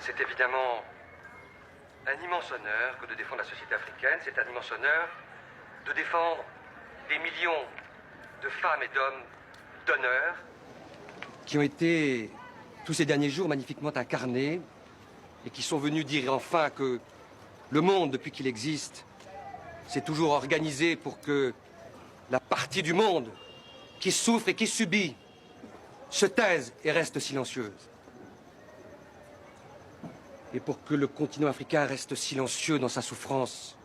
C'est évidemment un immense honneur que de défendre la société africaine. C'est un immense honneur de défendre des millions de femmes et d'hommes d'honneur qui ont été, tous ces derniers jours, magnifiquement incarnés et qui sont venus dire enfin que le monde, depuis qu'il existe, s'est toujours organisé pour que la partie du monde qui souffre et qui subit se taise et reste silencieuse. Et pour que le continent africain reste silencieux dans sa souffrance,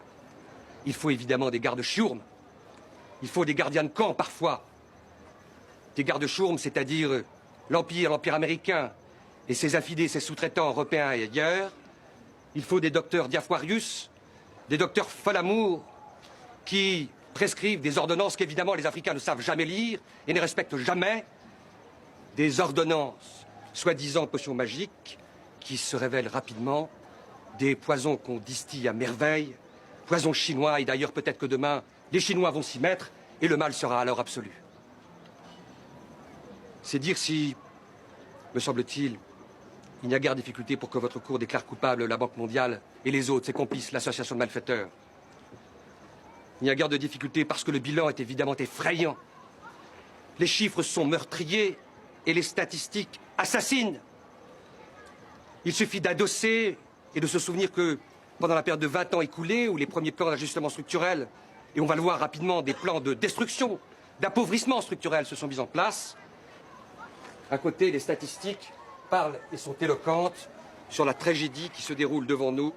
il faut évidemment des gardes-chourmes. Il faut des gardiens de camp parfois. Des gardes-chourmes, c'est-à-dire l'Empire américain et ses affidés, ses sous-traitants européens et ailleurs. Il faut des docteurs Diafoirius, des docteurs Folamour, qui prescrivent des ordonnances qu'évidemment les Africains ne savent jamais lire et ne respectent jamais. Des ordonnances, soi-disant potions magiques, qui se révèlent rapidement, des poisons qu'on distille à merveille, poisons chinois, et d'ailleurs peut-être que demain, les Chinois vont s'y mettre, et le mal sera alors absolu. C'est dire si, me semble-t-il, il n'y a guère de difficulté pour que votre cour déclare coupable la Banque mondiale et les autres, ses complices, l'association de malfaiteurs. Il n'y a guère de difficulté parce que le bilan est évidemment effrayant. Les chiffres sont meurtriers et les statistiques assassines. Il suffit d'adosser et de se souvenir que pendant la période de 20 ans écoulée, où les premiers plans d'ajustement structurel, et on va le voir rapidement, des plans de destruction, d'appauvrissement structurel se sont mis en place, à côté, les statistiques parlent et sont éloquentes sur la tragédie qui se déroule devant nous.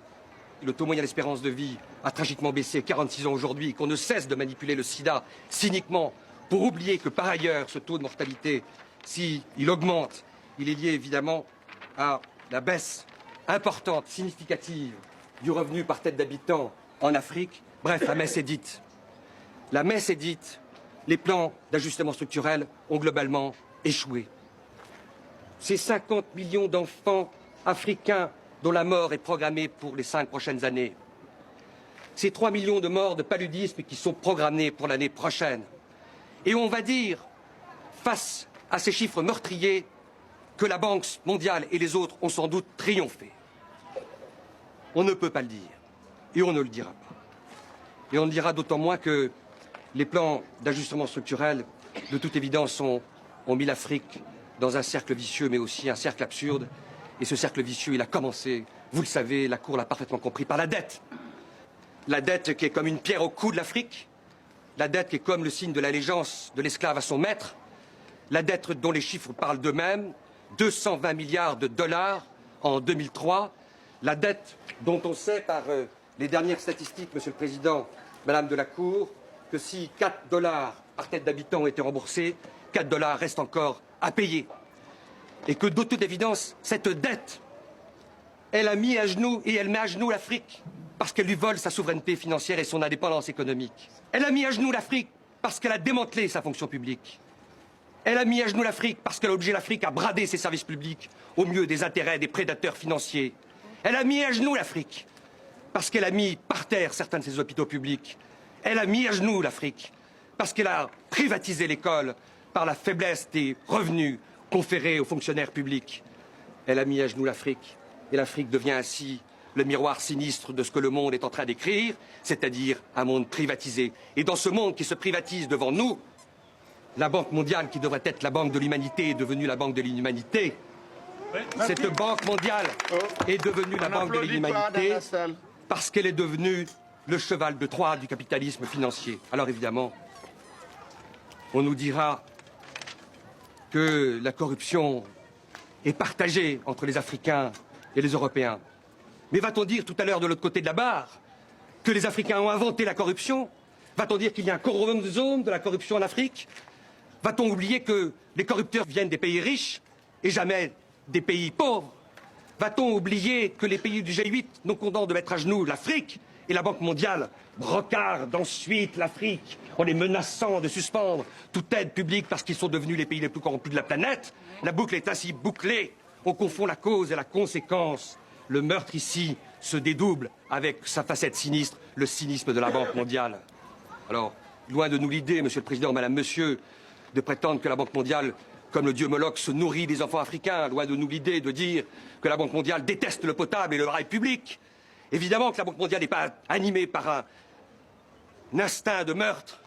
Le taux moyen d'espérance de vie a tragiquement baissé, 46 ans aujourd'hui, qu'on ne cesse de manipuler le sida cyniquement pour oublier que par ailleurs, ce taux de mortalité, s'il augmente, il est lié évidemment à la baisse importante, significative du revenu par tête d'habitant en Afrique. Bref, la messe est dite. La messe est dite. Les plans d'ajustement structurel ont globalement échoué. Ces 50 millions d'enfants africains dont la mort est programmée pour les 5 prochaines années. Ces 3 millions de morts de paludisme qui sont programmés pour l'année prochaine. Et on va dire, face à ces chiffres meurtriers, que la Banque mondiale et les autres ont sans doute triomphé. On ne peut pas le dire. Et on ne le dira pas. Et on le dira d'autant moins que les plans d'ajustement structurel, de toute évidence, ont mis l'Afrique dans un cercle vicieux, mais aussi un cercle absurde. Et ce cercle vicieux, il a commencé, vous le savez, la Cour l'a parfaitement compris, par la dette. La dette qui est comme une pierre au cou de l'Afrique. La dette qui est comme le signe de l'allégeance de l'esclave à son maître. La dette dont les chiffres parlent d'eux-mêmes. 220 milliards de dollars en 2003. La dette dont on sait par les dernières statistiques, Monsieur le Président, Madame de la Cour, que si 4 dollars par tête d'habitant ont été remboursés, 4 dollars restent encore à payer. Et que de toute évidence, cette dette, elle a mis à genoux et elle met à genoux l'Afrique parce qu'elle lui vole sa souveraineté financière et son indépendance économique. Elle a mis à genoux l'Afrique parce qu'elle a démantelé sa fonction publique. Elle a mis à genoux l'Afrique parce qu'elle a obligé l'Afrique à brader ses services publics au mieux des intérêts des prédateurs financiers. Elle a mis à genoux l'Afrique parce qu'elle a mis par terre certains de ses hôpitaux publics. Elle a mis à genoux l'Afrique parce qu'elle a privatisé l'école par la faiblesse des revenus conférés aux fonctionnaires publics. Elle a mis à genoux l'Afrique et l'Afrique devient ainsi le miroir sinistre de ce que le monde est en train d'écrire, c'est-à-dire un monde privatisé. Et dans ce monde qui se privatise devant nous, la Banque mondiale, qui devrait être la banque de l'humanité, est devenue la banque de l'inhumanité. Cette Banque mondiale est devenue la banque de l'inhumanité parce qu'elle est devenue le cheval de Troie du capitalisme financier. Alors évidemment, on nous dira que la corruption est partagée entre les Africains et les Européens. Mais va-t-on dire tout à l'heure de l'autre côté de la barre que les Africains ont inventé la corruption? Va-t-on dire qu'il y a un chromosome de la corruption en Afrique? Va-t-on oublier que les corrupteurs viennent des pays riches et jamais des pays pauvres? Va-t-on oublier que les pays du G8 nous condamnent de mettre à genoux l'Afrique et la Banque mondiale brocarde ensuite l'Afrique en les menaçant de suspendre toute aide publique parce qu'ils sont devenus les pays les plus corrompus de la planète? La boucle est ainsi bouclée. On confond la cause et la conséquence. Le meurtre ici se dédouble avec sa facette sinistre, le cynisme de la Banque mondiale. Alors, loin de nous l'idée, Monsieur le Président, Madame, Monsieur, de prétendre que la Banque mondiale comme le dieu Moloch se nourrit des enfants africains, loin de nous l'idée de dire que la Banque mondiale déteste le potable et le rail public. Évidemment que la Banque mondiale n'est pas animée par un instinct de meurtre.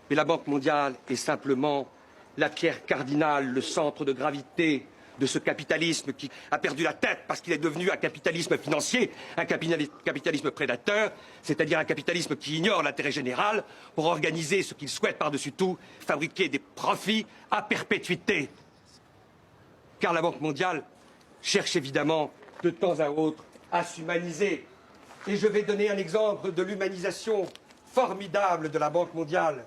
Mais la Banque mondiale est simplement la pierre cardinale, le centre de gravité de ce capitalisme qui a perdu la tête parce qu'il est devenu un capitalisme financier, un capitalisme prédateur, c'est-à-dire un capitalisme qui ignore l'intérêt général pour organiser ce qu'il souhaite par-dessus tout, fabriquer des profits à perpétuité. Car la Banque mondiale cherche évidemment de temps à autre à s'humaniser. Et je vais donner un exemple de l'humanisation formidable de la Banque mondiale.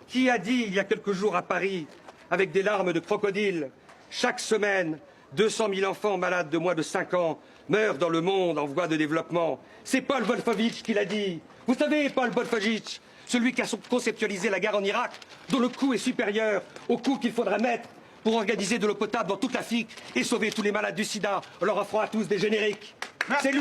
Qui a dit il y a quelques jours à Paris, avec des larmes de crocodile, chaque semaine, 200 000 enfants malades de moins de 5 ans meurent dans le monde en voie de développement. C'est Paul Wolfowitz qui l'a dit. Vous savez, Paul Wolfowitz, celui qui a conceptualisé la guerre en Irak, dont le coût est supérieur au coût qu'il faudra mettre pour organiser de l'eau potable dans toute l'Afrique et sauver tous les malades du sida en leur offrant à tous des génériques. C'est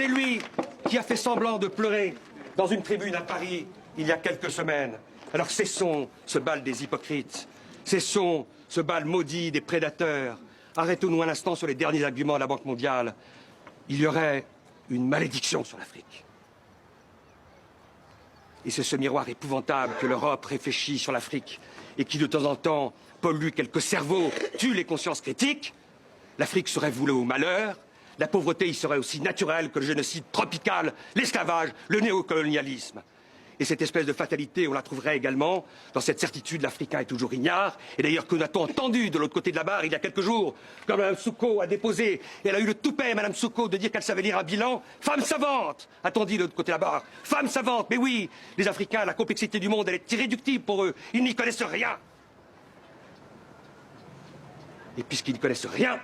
lui qui a fait semblant de pleurer dans une tribune à Paris il y a quelques semaines. Alors cessons ce bal des hypocrites, cessons ce bal maudit des prédateurs. Arrêtons-nous un instant sur les derniers arguments de la Banque mondiale. Il y aurait une malédiction sur l'Afrique. Et c'est ce miroir épouvantable que l'Europe réfléchit sur l'Afrique et qui de temps en temps pollue quelques cerveaux, tue les consciences critiques. L'Afrique serait vouée au malheur. La pauvreté y serait aussi naturelle que le génocide tropical, l'esclavage, le néocolonialisme. Et cette espèce de fatalité, on la trouverait également dans cette certitude, l'Africain est toujours ignare. Et d'ailleurs, que n'a-t-on entendu de l'autre côté de la barre il y a quelques jours, quand Mme Souko a déposé, et elle a eu le toupet, Mme Souko, de dire qu'elle savait lire un bilan. Femme savante, a-t-on dit de l'autre côté de la barre. Femme savante, mais oui, les Africains, la complexité du monde, elle est irréductible pour eux. Ils n'y connaissent rien. Et puisqu'ils n'y connaissent rien,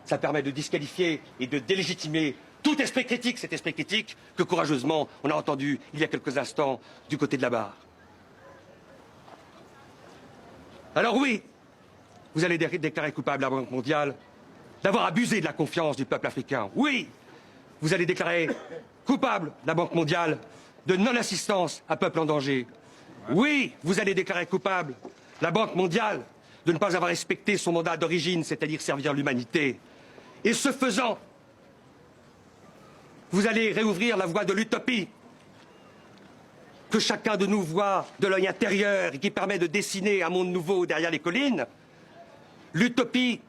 ça permet de disqualifier et de délégitimer tout esprit critique, cet esprit critique que courageusement on a entendu il y a quelques instants du côté de la barre. Alors oui, vous allez déclarer coupable la Banque mondiale d'avoir abusé de la confiance du peuple africain. Oui, vous allez déclarer coupable la Banque mondiale de non-assistance à peuple en danger. Oui, vous allez déclarer coupable la Banque mondiale de ne pas avoir respecté son mandat d'origine, c'est-à-dire servir l'humanité. Et ce faisant, vous allez réouvrir la voie de l'utopie que chacun de nous voit de l'œil intérieur et qui permet de dessiner un monde nouveau derrière les collines. L'utopie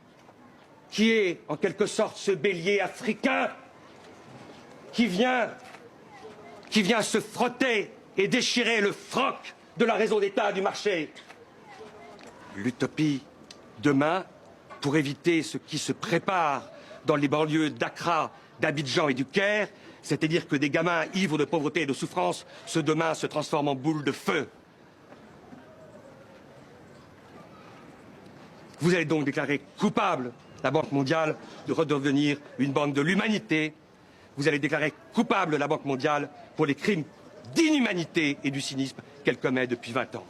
qui est en quelque sorte ce bélier africain qui vient se frotter et déchirer le froc de la raison d'État du marché. L'utopie demain pour éviter ce qui se prépare dans les banlieues d'Accra, d'Abidjan et du Caire, c'est-à-dire que des gamins ivres de pauvreté et de souffrance, ce demain se transforment en boules de feu. Vous allez donc déclarer coupable la Banque mondiale de redevenir une banque de l'humanité. Vous allez déclarer coupable la Banque mondiale pour les crimes d'inhumanité et du cynisme qu'elle commet depuis 20 ans.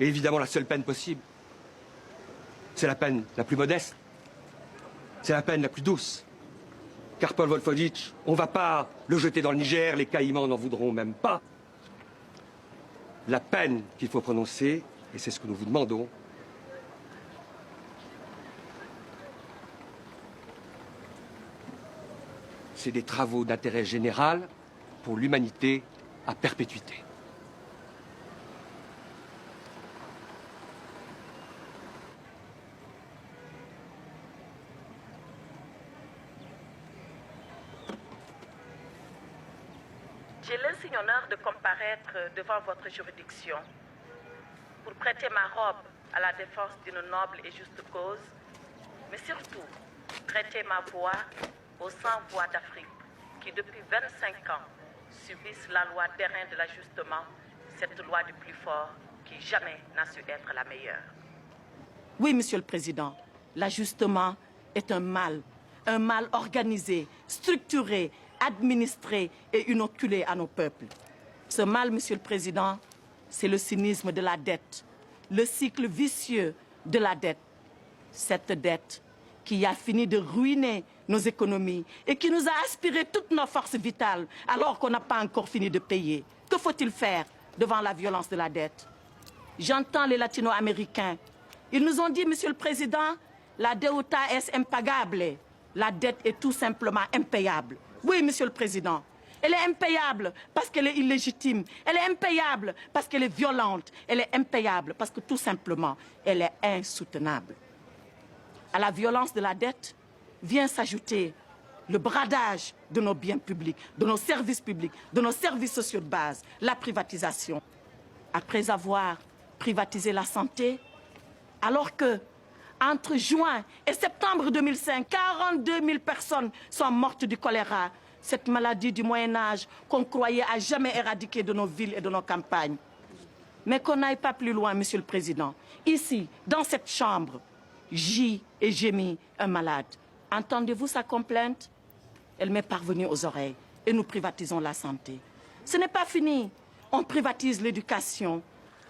Et évidemment, la seule peine possible, c'est la peine la plus modeste. C'est la peine la plus douce. Car Paul Wolfowitz, on ne va pas le jeter dans le Niger, les Caïmans n'en voudront même pas. La peine qu'il faut prononcer, et c'est ce que nous vous demandons, c'est des travaux d'intérêt général pour l'humanité à perpétuité. J'ai l'insigne honneur de comparaître devant votre juridiction pour prêter ma robe à la défense d'une noble et juste cause, mais surtout prêter ma voix aux 100 voix d'Afrique qui, depuis 25 ans, subissent la loi d'airain de l'ajustement, cette loi du plus fort qui jamais n'a su être la meilleure. Oui, Monsieur le Président, l'ajustement est un mal organisé, structuré, administré et inoculé à nos peuples. Ce mal, Monsieur le Président, c'est le cynisme de la dette, le cycle vicieux de la dette. Cette dette qui a fini de ruiner nos économies et qui nous a aspiré toutes nos forces vitales alors qu'on n'a pas encore fini de payer. Que faut-il faire devant la violence de la dette? j'entends les latino-américains. Ils nous ont dit, Monsieur le Président, la deuda es impagable. La dette est tout simplement impayable. Oui, Monsieur le Président. Elle est impayable parce qu'elle est illégitime. Elle est impayable parce qu'elle est violente. Elle est impayable parce que tout simplement, elle est insoutenable. À la violence de la dette vient s'ajouter le bradage de nos biens publics, de nos services publics, de nos services sociaux de base, la privatisation. Après avoir privatisé la santé, alors que entre juin et septembre 2005, 42 000 personnes sont mortes du choléra, cette maladie du Moyen-Âge qu'on croyait à jamais éradiquer de nos villes et de nos campagnes. Mais qu'on n'aille pas plus loin, Monsieur le Président. Ici, dans cette chambre, gît et gémit un malade. Entendez-vous sa complainte? Elle m'est parvenue aux oreilles et nous privatisons la santé. Ce n'est pas fini. On privatise l'éducation.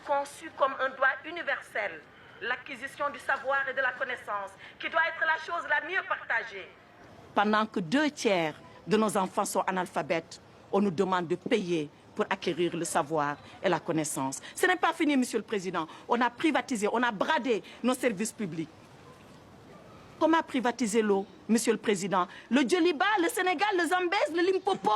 Conçue comme un droit universel, l'acquisition du savoir et de la connaissance, qui doit être la chose la mieux partagée. Pendant que 2 tiers de nos enfants sont analphabètes, on nous demande de payer pour acquérir le savoir et la connaissance. Ce n'est pas fini, Monsieur le Président. On a privatisé, on a bradé nos services publics. Comment privatiser l'eau, Monsieur le Président? Le Djoliba, le Sénégal, le Zambèze, le Limpopo,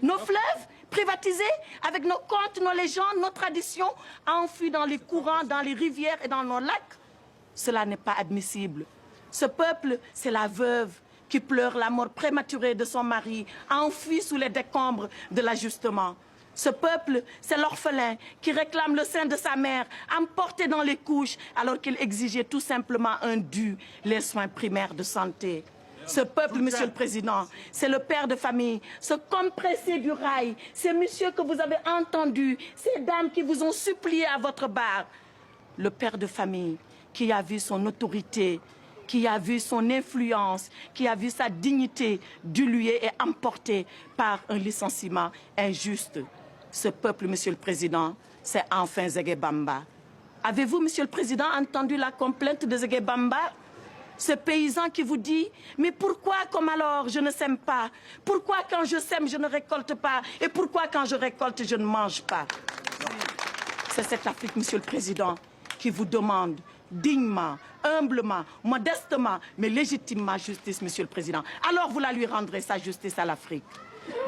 nos fleuves privatisés avec nos contes, nos légendes, nos traditions, enfouis dans les courants, dans les rivières et dans nos lacs. Cela n'est pas admissible. Ce peuple, c'est la veuve qui pleure la mort prématurée de son mari, enfoui sous les décombres de l'ajustement. Ce peuple, c'est l'orphelin qui réclame le sein de sa mère, emporté dans les couches, alors qu'il exigeait tout simplement un dû, les soins primaires de santé. Ce peuple, Monsieur le Président, c'est le père de famille, ce compressé du rail, ces messieurs que vous avez entendus, ces dames qui vous ont supplié à votre barre. Le père de famille qui a vu son autorité, qui a vu son influence, qui a vu sa dignité diluée et emportée par un licenciement injuste. Ce peuple, Monsieur le Président, c'est enfin Zégué Bamba. Avez-vous, Monsieur le Président, entendu la complainte de Zégué Bamba? Ce paysan qui vous dit « Mais pourquoi, comme alors, je ne sème pas? Pourquoi, quand je sème, je ne récolte pas? Et pourquoi, quand je récolte, je ne mange pas ?» C'est cette Afrique, Monsieur le Président, qui vous demande dignement, humblement, modestement, mais légitimement justice, Monsieur le Président. Alors vous la lui rendrez, sa justice à l'Afrique.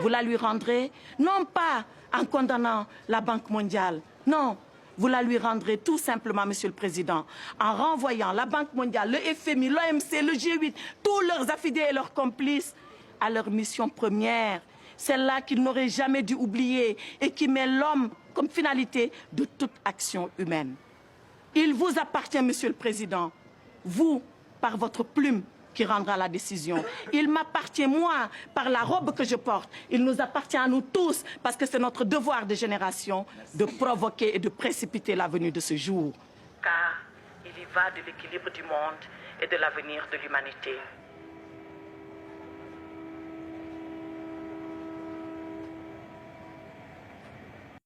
Vous la lui rendrez, non pas en condamnant la Banque mondiale, non. Vous la lui rendrez tout simplement, Monsieur le Président, en renvoyant la Banque mondiale, le FMI, l'OMC, le G8, tous leurs affidés et leurs complices à leur mission première, celle-là qu'ils n'auraient jamais dû oublier et qui met l'homme comme finalité de toute action humaine. Il vous appartient, Monsieur le Président, vous, par votre plume, qui rendra la décision. Il m'appartient, moi, par la robe que je porte. Il nous appartient à nous tous, parce que c'est notre devoir de génération de provoquer et de précipiter la venue de ce jour. Car il y va de l'équilibre du monde et de l'avenir de l'humanité.